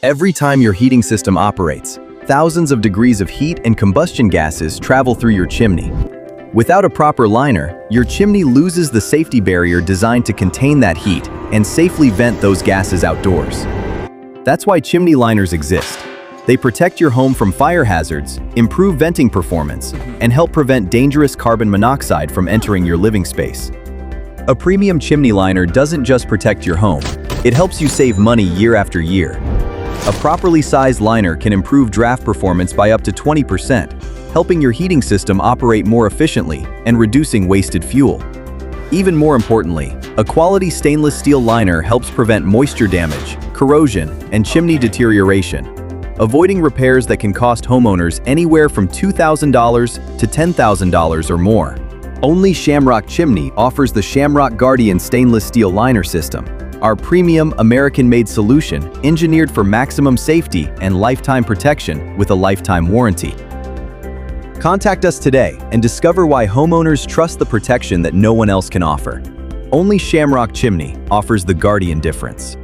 Every time your heating system operates, thousands of degrees of heat and combustion gases travel through your chimney. Without a proper liner, your chimney loses the safety barrier designed to contain that heat and safely vent those gases outdoors. That's why chimney liners exist. They protect your home from fire hazards, improve venting performance, and help prevent dangerous carbon monoxide from entering your living space. A premium chimney liner doesn't just protect your home, it helps you save money year after year. A properly sized liner can improve draft performance by up to 20%, helping your heating system operate more efficiently and reducing wasted fuel. Even more importantly, a quality stainless steel liner helps prevent moisture damage, corrosion, and chimney deterioration, avoiding repairs that can cost homeowners anywhere from $2,000 to $10,000 or more. Only Shamrock Chimney offers the Shamrock Guardian stainless steel liner system, our premium American-made solution engineered for maximum safety and lifetime protection with a lifetime warranty. Contact us today and discover why homeowners trust the protection that no one else can offer. Only Shamrock Chimney offers the Guardian difference.